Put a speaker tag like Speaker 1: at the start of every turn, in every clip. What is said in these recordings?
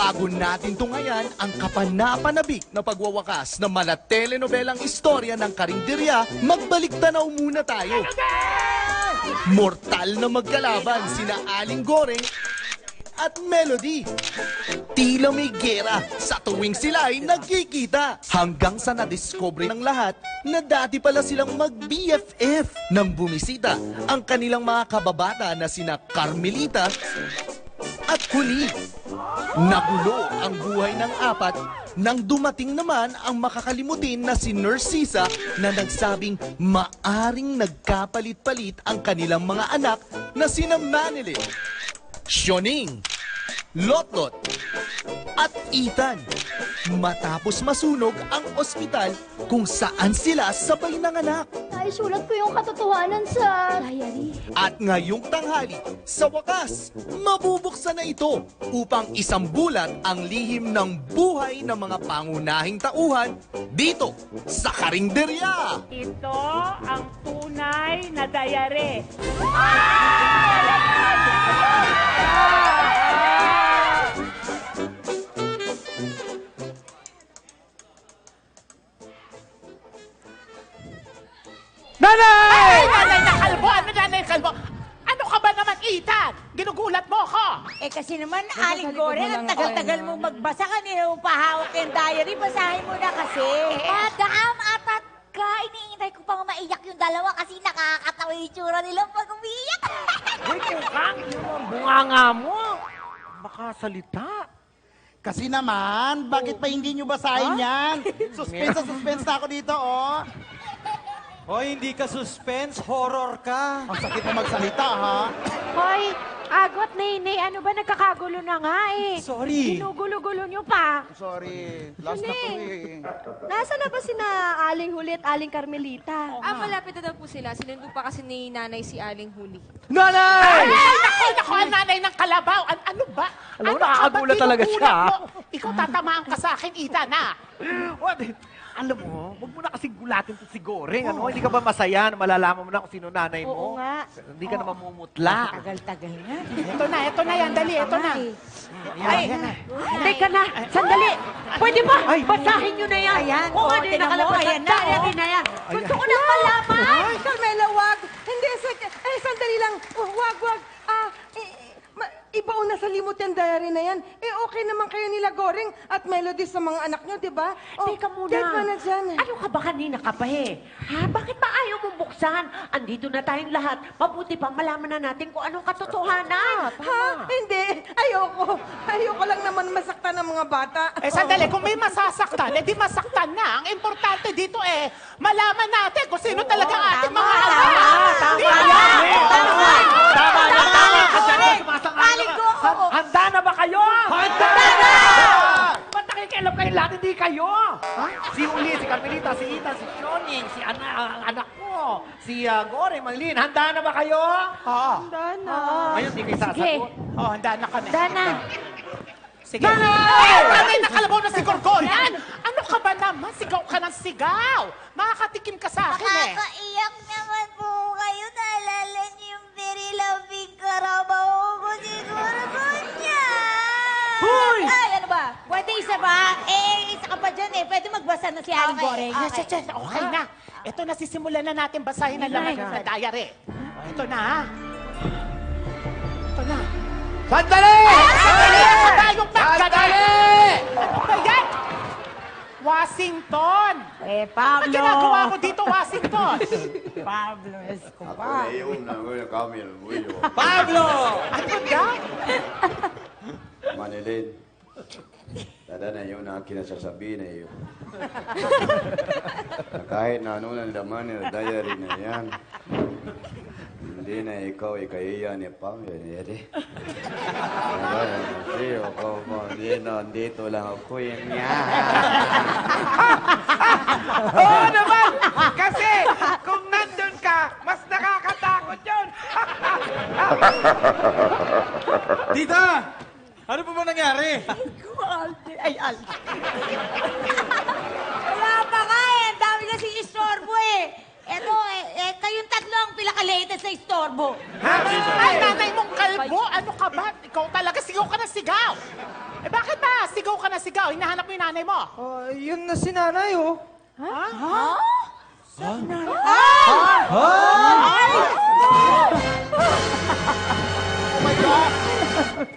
Speaker 1: Bago natin tungayan ang kapanapanabik na pagwawakas ng mga telenobelang istorya ng karinderya, magbalik tanaw muna tayo. Mortal na magkalaban sina Aling Goreng at Melody. Tila may gera sa tuwing sila ay nagkikita. Hanggang sa nadiscover ng lahat na dati pala silang mag-BFF nang bumisita ang kanilang mga kababata na sina Carmelita at Huli. Nagulo ang buhay ng apat nang dumating naman ang makakalimutin na si Nurse Sisa na nagsabing maaring nagkapalit-palit ang kanilang mga anak na sina Manilin, Sioning, Lotlot, at Ethan. Matapos masunog ang ospital kung saan sila sabay nanganak.
Speaker 2: Naisulat ko yung katotohanan sa diary.
Speaker 1: At ngayong tanghali, sa wakas, mabubuksan na ito upang isambulat ang lihim ng buhay ng mga pangunahing tauhan dito sa Karinderya.
Speaker 3: Ito ang tunay na diary.
Speaker 4: Nanay!
Speaker 3: Ay, nanay na kalbo! Ano nanay kalbo? Ano ka ba naman, Ethan? Ginugulat mo ako!
Speaker 5: Eh kasi naman, Aling Goreng, ang tagal-tagal mong magbasa. Kanina mo pahawak yung diary. Basahin mo na kasi.
Speaker 2: Madam, atat ka. Iniintay ko pang maiyak yung dalawa kasi nakakatawa yung itsura nila pag umiiyak.
Speaker 4: Uy, Kukang, yung bunganga mo. Baka salita.
Speaker 6: Kasi naman, bakit pa hindi nyo basahin yan? Suspense na ako dito, oh.
Speaker 7: Hoy, hindi ka suspense, horror ka.
Speaker 6: Ang sakit na magsalita, ha?
Speaker 8: Hoy, Agot, Nene, ano ba nagkakagulo na nga eh?
Speaker 7: Sorry.
Speaker 8: Ginugulo-gulo nyo pa.
Speaker 6: Sorry, last na to eh.
Speaker 2: Nasaan na ba sina Aling Huli at Aling Carmelita?
Speaker 9: Malapit na daw po sila. Sinundo pa kasi ni nanay si Aling Huli.
Speaker 4: Nanay!
Speaker 3: Ay, naku, ang nanay ng kalabaw! Ano ba?
Speaker 4: Alam mo,
Speaker 3: Ano ka ba?
Speaker 4: nakakagulat talaga
Speaker 3: Ginugulat
Speaker 4: siya.
Speaker 3: mo? Ikaw tatamaan ka sa akin, Ethan, ha?
Speaker 4: What? Alam mo, huwag mo na kasing gulatin to si Goreng. Ano? Hindi ka ba masaya na malalaman mo na kung sino nanay mo?
Speaker 5: Oo nga.
Speaker 4: Hindi ka na mamumutla.
Speaker 5: Tagal-tagal na.
Speaker 3: Ito na yan, dali, ito na.
Speaker 4: Ay,
Speaker 8: Teka na, sandali. Pwede ba? Basahin nyo na yan.
Speaker 5: Ayan,
Speaker 8: Kung ano
Speaker 5: tinan
Speaker 8: yung
Speaker 5: mo,
Speaker 8: nakalabas
Speaker 5: ayan
Speaker 8: sa
Speaker 5: na,
Speaker 8: diary na yan. Gusto ko nang malaman.
Speaker 10: Carmela, wag! Hindi, sandali lang. Wag. Ibaon na sa limot yung diary na yan. Eh, okay naman kayo nila Goreng at Melody sa mga anak nyo, di ba?
Speaker 8: Teka muna.
Speaker 10: Teka na dyan.
Speaker 8: Ano ka ba kanina ka pa eh? Ha? Bakit ba ayaw mong buksan? Andito na tayong lahat. Mabuti pa malaman na natin kung anong katotohanan.
Speaker 10: Ha? Hindi. Ayoko lang naman masaktan ng mga bata.
Speaker 3: Eh, sandali, kung may masasaktan, eh di masaktan na. Ang importante dito eh, malaman natin kung sino talaga ang ating mga anak.
Speaker 4: Handa na ba kayo? Handa na! Ba't nakikialam kayo lahat? Hindi kayo! Si Uli, si Carmelita, si Ethan, si Sioning, si ang anak mo, si Goreng, Manilin. Handa na ba kayo?
Speaker 3: Oo.
Speaker 10: Handa na.
Speaker 4: Ngayon, hindi kayo
Speaker 8: Sige.
Speaker 4: sasagot.
Speaker 3: Oh, handa na kami.
Speaker 8: Dana.
Speaker 3: Sige. Ay, nanay, nakalabaw na si Gorgoran! Ano ka ba naman? Sigaw ka ng sigaw! Makakatikim ka sa akin eh.
Speaker 2: Nakakaiyak naman po kayo. Naalala niyo yung very loving karabaw ko siguro ko niya.
Speaker 4: Hoy!
Speaker 5: Ay, ano ba? Pwede isa ba? Eh, isa ka pa dyan eh. Pwede magbasa na si Aling Goreng.
Speaker 3: Okay na. Ito na, sisimulan na natin basahin ang laman ng diary. Ito na, ha? Ito na.
Speaker 4: Sandali!
Speaker 3: Sandali! Ako tayong
Speaker 4: Sandali!
Speaker 3: Ano ba yan? Washington!
Speaker 5: Eh,
Speaker 3: Ano
Speaker 5: Pablo.
Speaker 3: ginagawa mo dito, Washington?
Speaker 5: Pablo Escobar.
Speaker 7: Pablo!
Speaker 3: Ano daw?
Speaker 11: Manilin, tada na yun ang kinasasabi na yun. Na kahit na ano ng laman ng diary na yan, hindi na ikaw ikahiya ni Pamela. Kasi ako po, nandito lang ako yun niya.
Speaker 4: Oo naman! Kasi kung nandun ka, mas nakakatakot yun!
Speaker 7: Tita! Ano pa ba nangyari?
Speaker 5: Ay, wala pa nga eh. Ang dami kasi istorbo eh. Eto kayong tatlo ang pinaka-latest sa istorbo.
Speaker 3: Ay, nanay mong kalbo! Ano ka ba? Ikaw talaga, sigaw ka ng sigaw! Eh bakit ba? Sigaw ka na sigaw. Hinahanap mo yung nanay mo.
Speaker 7: Yun na si nanay, oh.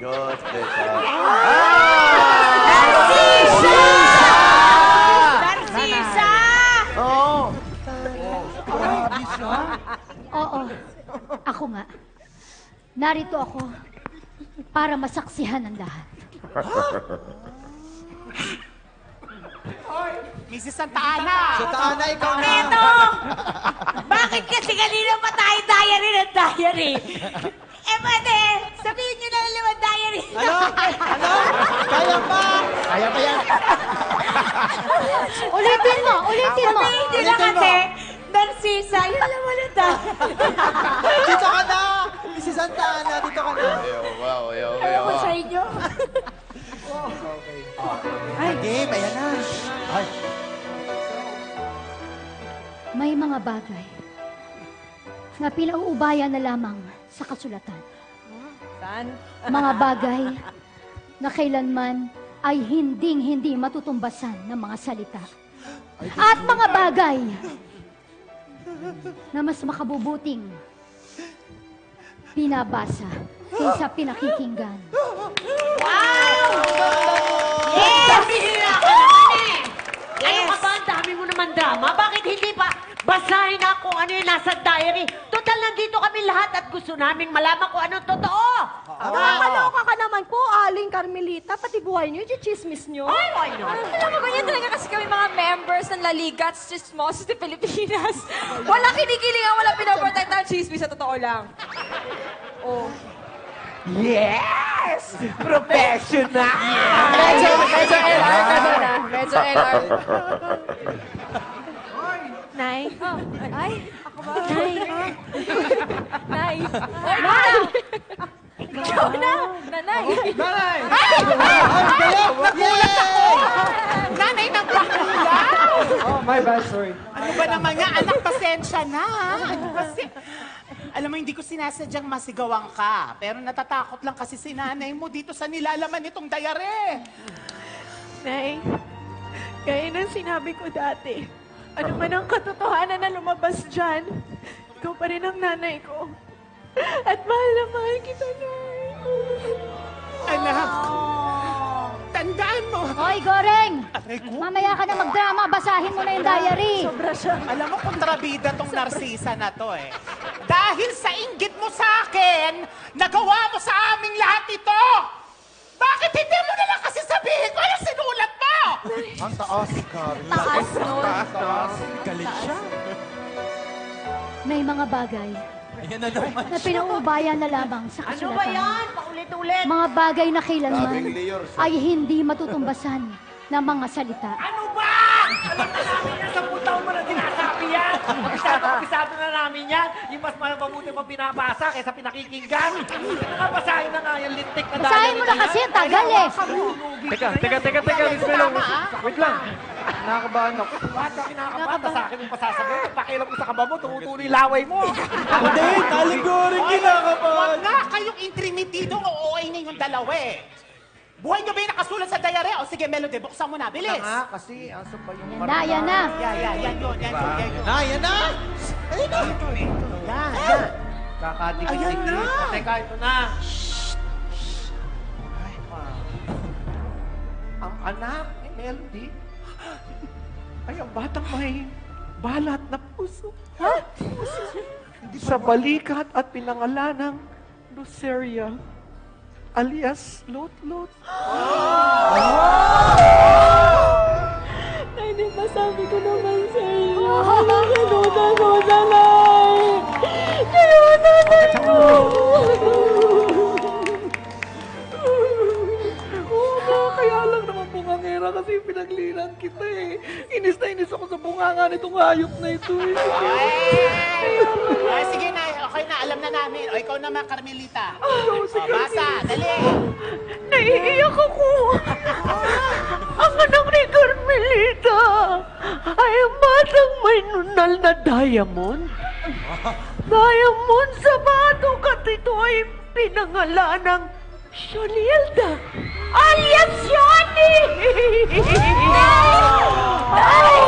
Speaker 11: Diyos, Teka.
Speaker 5: Narcisa!
Speaker 12: Oo. Ako nga. Narito ako para masaksihan ang lahat.
Speaker 3: Mrs. Santa Ana.
Speaker 7: Santa Ana, ikaw na.
Speaker 5: Eto! Bakit kasi kanina pa tayo diary ng diary? Eh, pwede, sabihin nyo na naman diary.
Speaker 7: Ano? Kaya pa!
Speaker 6: Kaya pa yan.
Speaker 12: Ulitin mo! Ulitin mo!
Speaker 5: Sabihin nyo na kasi, Narcisa, yun naman ang diary.
Speaker 7: Dito ka na! Si Santa Ana, dito ka na.
Speaker 5: Ewan ko sa inyo.
Speaker 7: Game, ayan na.
Speaker 12: May mga bagay na pinauubayan na lamang sa kasulatan. Mga bagay na kailanman ay hinding-hindi matutumbasan ng mga salita. At mga bagay na mas makabubuting pinabasa kaysa pinakikinggan.
Speaker 5: Yes!
Speaker 8: Bihira ka naman eh! Ano ka ba? Ang dami mo naman drama. Bakit hindi pa basahin na kung ano yung nasa diary? Total, nandito kami lahat at gusto naming malaman kung anong totoo.
Speaker 10: Nakakaloka ka naman po, Aling Carmelita. Pati buhay niyo, chismis niyo.
Speaker 8: Ay, why not?
Speaker 9: Alam mo, ganyan talaga kasi kami mga members ng La Liga at Chismosos de Pilipinas. Walang kinikilingan, walang pinoprotect ng chismis sa totoo lang. Oh.
Speaker 4: Yes! Professional!
Speaker 9: Medyo LR ka doon ah. Medyo LR.
Speaker 10: Nay.
Speaker 9: Ay, ako ba?
Speaker 10: Nay.
Speaker 9: Nay. Nay! Ikaw na! Nanay!
Speaker 7: Nanay!
Speaker 3: Nagulat ako! Nanay ng bakulaw!
Speaker 7: Oh, my bad, sorry.
Speaker 3: Ano ba naman nga? Anak, pasensya na. Alam mo, hindi ko sinasadyang masigawan ka. Pero natatakot lang kasi si nanay mo dito sa nilalaman nitong dayare.
Speaker 10: Nay, gaya ng sinabi ko dati, ano man ang katotohanan na lumabas dyan, ikaw pa rin ang nanay ko. At mahal na mahal kita, Nay.
Speaker 3: Anak, tandaan mo.
Speaker 12: Hoy, Goreng! Mamaya ka na magdrama, basahin mo na yung diary.
Speaker 10: Sobra siya.
Speaker 3: Alam mo, kontrabida tong Narcisa na to eh. Dahil sa inggit mo sa akin, nagawa mo sa aming lahat ito! Bakit hindi mo na lang kasi sabihin ko anong sinulat mo?
Speaker 6: Ang taas, Carl.
Speaker 9: Taas nun.
Speaker 6: Taas. Galit siya.
Speaker 12: May mga bagay
Speaker 7: Ayan na naman.
Speaker 12: na pinauubayan na lamang sa
Speaker 8: Ano
Speaker 12: kasulatan.
Speaker 8: ba yan? Paulit-ulit.
Speaker 12: Mga bagay na kailanman
Speaker 11: Sabing Leor,
Speaker 12: ay hindi matutumbasan ng mga salita.
Speaker 4: Ano ba? Alam na namin yan, 10 taon mo na sinasabi yan. Pisado na namin yan. Yung mas mabuti pa binabasa kaysa pinakikinggan. Nakabasahin na nga yung lintik na dahil.
Speaker 12: Basahin mo na kasi, ang tagal eh.
Speaker 7: Teka, Miss Melo. Wait lang. Nakakabahan ako.
Speaker 4: Bakit kami nakakabata sa akin yung pasasagot? Pakialam ko sa kaba mo, tumutuloy laway mo.
Speaker 7: Hindi, taligoring kinakabahan.
Speaker 3: Huwag na kayong intrimididong OA na yung dalawa eh. Buhay niyo ba yung nakasulat sa diary? O sige, Melody, buksan mo na. Bilis!
Speaker 4: Nga, kasi aso pa yung
Speaker 12: Yan na, yan na.
Speaker 3: Yan yun.
Speaker 7: Ayan na!
Speaker 3: Yan.
Speaker 4: kakadikit.
Speaker 3: Ayan na!
Speaker 4: Teka, ito na. Ang anak ni Melody ay ang batang may balat na puso. Sa balikat at pinangalan ng Luceria, alias Lot-Lot.
Speaker 10: Nay, di ba sabi ko naman sa iyo? Nanuda-nuda lang. Nanuda-nuda ko. Oo nga, kaya lang naman bungangera kasi pinaglilang kita eh. Inis na inis ako sa bunganga nitong hayop na ito eh.
Speaker 3: Ay, sige na. Okay na, alam na namin. O, ikaw naman, Carmelita.
Speaker 10: Oh,
Speaker 3: O, basa, dali.
Speaker 10: Naiiyak ako. Ang anak ni Carmelita ay ang batang may nunal na diamond. Diamond sa batok at ito ay pinangalan ng Shonilda.
Speaker 8: alias Johnny!
Speaker 9: Nay!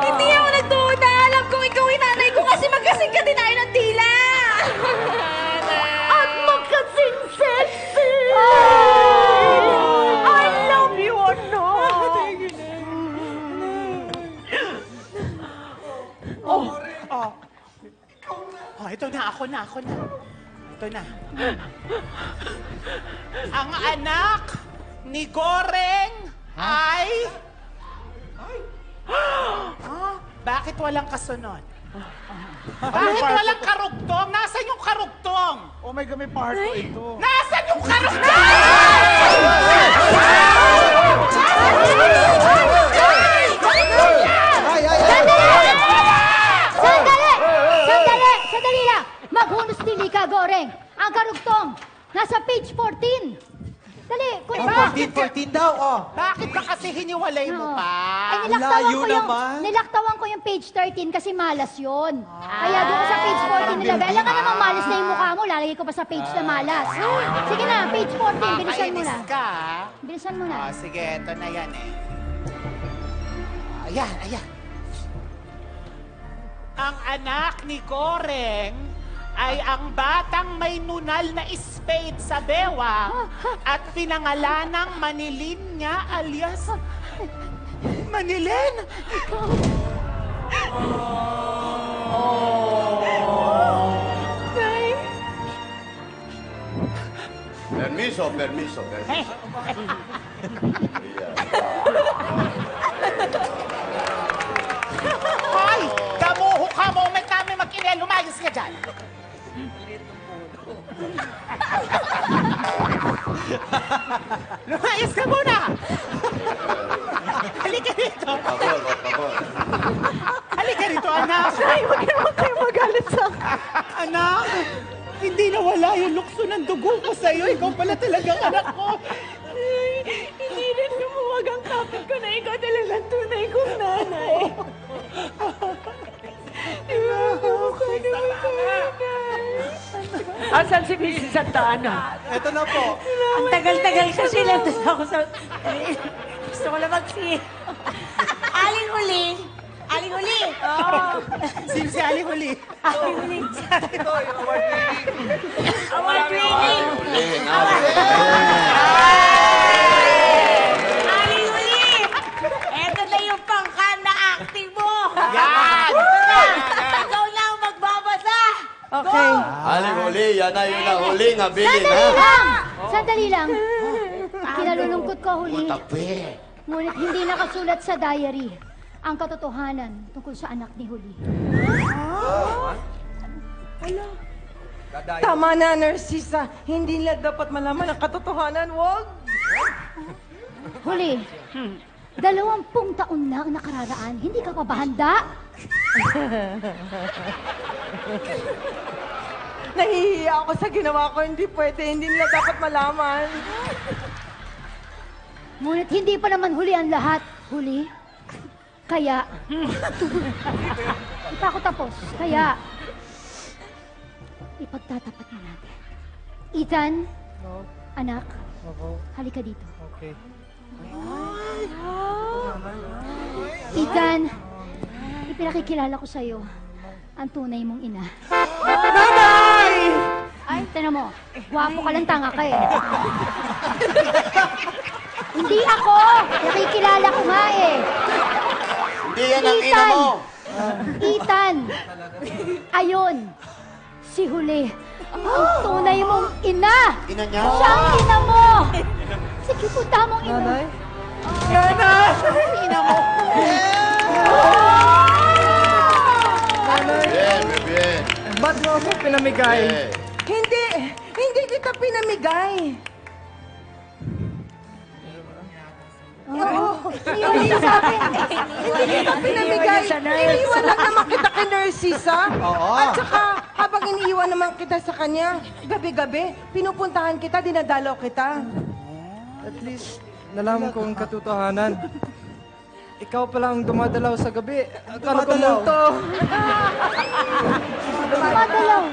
Speaker 9: Hindi ako nagduda. Alam kong ikaw yung nanay ko kasi magkasing ka din tayo ng tila.
Speaker 8: At magkasing sexy! I love you, anak!
Speaker 3: Oh, ito na, ako na. Ito na. Ang anak ni Goreng ay... Bakit walang kasunod? Bakit walang karugtong? Nasaan yung karugtong?
Speaker 6: Oh my God, may part ko ito.
Speaker 3: Nasaan yung karugtong?
Speaker 12: Sandali lang! Maghunos dili ka, Goreng! Ang karugtong, nasa page 14. Dali, kung ba?
Speaker 3: 14 daw, oh. Bakit ba kasi hiniwalay mo pa?
Speaker 12: Ay, nilaktawan ko yung page 13 kasi malas yun. Kaya doon ko sa page 14 nilagay. Alam ka namang malas na yung mukha mo, lalagay ko pa sa page na malas. Sige na, page 14, bilisan mo na.
Speaker 3: Kainis ka,
Speaker 12: Bilisan mo na.
Speaker 3: sige, ito na yan eh. Ayan. Ang anak ni Goreng ay ang batang may nunal na spade sa bewang at pinangalanang Manilin niya alias Manilin.
Speaker 11: Permiso.
Speaker 3: Hoy! Damuho ka! Moment namin mag-inel. Lumayos ka dyan. Lumayos ka muna! Halika rito!
Speaker 11: Pabor.
Speaker 3: Halika rito, anak!
Speaker 10: Nay, huwag naman kayo magalit sa akin.
Speaker 3: Anak! Hindi nawala yung lukso ng dugo ko sa'yo. Ikaw pala talagang anak ko.
Speaker 10: Hindi rin lumuwag ang kapit ko na ikaw talagang tunay kong nanay.
Speaker 8: Asan si Mrs. Santa Ana?
Speaker 6: Ito na po.
Speaker 8: Ang tagal-tagal kasi nandun ako sa... Gusto ko lang mag-see.
Speaker 5: Aling huli. Aling huli.
Speaker 3: Sino si Ali Huli?
Speaker 5: Aling huli.
Speaker 7: Ito, yung award winning.
Speaker 5: Award winning. Aling huli. Eto na yung pangkan na acting mo.
Speaker 3: Yan!
Speaker 5: Ikaw lang magbabasa.
Speaker 10: Okay.
Speaker 11: Aling huli, yan na yun ang huling habilin,
Speaker 12: Sandali
Speaker 11: ha?
Speaker 12: lang! Sandali lang. Kinalulungkot ko, Huli.
Speaker 11: Tapi.
Speaker 12: Ngunit hindi nakasulat sa diary ang katotohanan tungkol sa anak ni Huli.
Speaker 9: Tama na, Narcisa. Hindi nila dapat malaman ang katotohanan. Wag.
Speaker 12: Huli, 20 taon na ang nakararaan. Hindi ka pa ba handa?
Speaker 9: Nahihiya ako sa ginawa ko. Hindi pwede. Hindi nila dapat malaman.
Speaker 12: Ngunit hindi pa naman huli ang lahat. Huli? Kaya... Di pa ako tapos. Kaya... Ipagtatapat na natin. Ethan, anak, halika dito.
Speaker 7: Okay.
Speaker 12: Ethan, ipinakikilala ko sa'yo ang tunay mong ina.
Speaker 9: Nanay!
Speaker 12: Ay, tinan mo, gwapo ka lang, tanga ka eh. Hindi ako! Nakikilala ko nga eh.
Speaker 11: Hindi yan ang ina mo.
Speaker 12: Ethan! Ayun, si Huli. Ang tunay mong ina!
Speaker 11: Ina niya?
Speaker 12: Siya ang ina mo! Sige po, tamang ina.
Speaker 9: Nanay? Nanay!
Speaker 12: Ina mo.
Speaker 11: Bien.
Speaker 7: Ba't mo ako pinamigay?
Speaker 9: Hindi kita pinamigay.
Speaker 12: Oo, yun yung sa akin.
Speaker 9: Hindi kita pinamigay. Iniiwan lang naman kita kay Narcisa. At saka, habang iniiwan naman kita sa kanya, gabi-gabi, pinupuntahan kita, dinadalaw kita.
Speaker 7: At least, nalaman ko ang katotohanan. Ikaw pala ang dumadalaw sa gabi. Akala ko multo.
Speaker 12: Dumadalaw.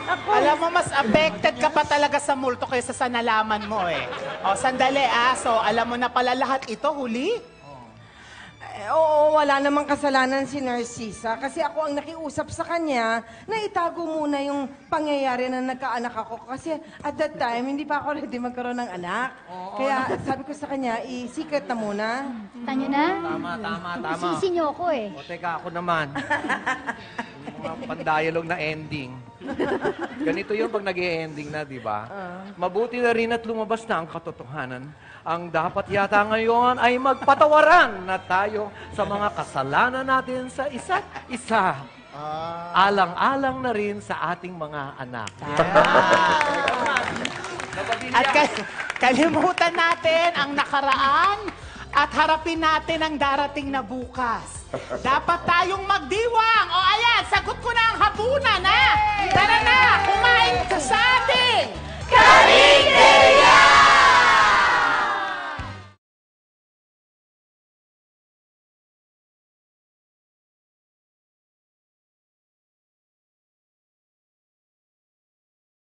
Speaker 3: Alam mo, mas affected ka pa talaga sa multo kaysa sa nalaman mo eh. O, sandali so alam mo na pala lahat ito, huli?
Speaker 9: Oo, wala namang kasalanan si Narcisa kasi ako ang nakiusap sa kanya na itago muna yung pangyayari na nagkaanak ako kasi at that time, hindi pa ako ready magkaroon ng anak. Kaya sabi ko sa kanya, i-secret na muna.
Speaker 12: Tanyo na?
Speaker 7: Tama.
Speaker 12: Sisi niyo ako eh.
Speaker 7: O, teka, ako naman. Yung mga pan-dialogue na ending. Ganito yun pag nag-e-ending na, di ba? Mabuti na rin at lumabas na ang katotohanan. Ang dapat yata ngayon ay magpatawaran na tayo sa mga kasalanan natin sa isa't isa. Alang-alang na rin sa ating mga anak.
Speaker 3: At kalimutan natin ang nakaraan at harapin natin ang darating na bukas. Dapat tayong magdiwang. O ayan, sagot ko na ang hapunan, ha? Tara na!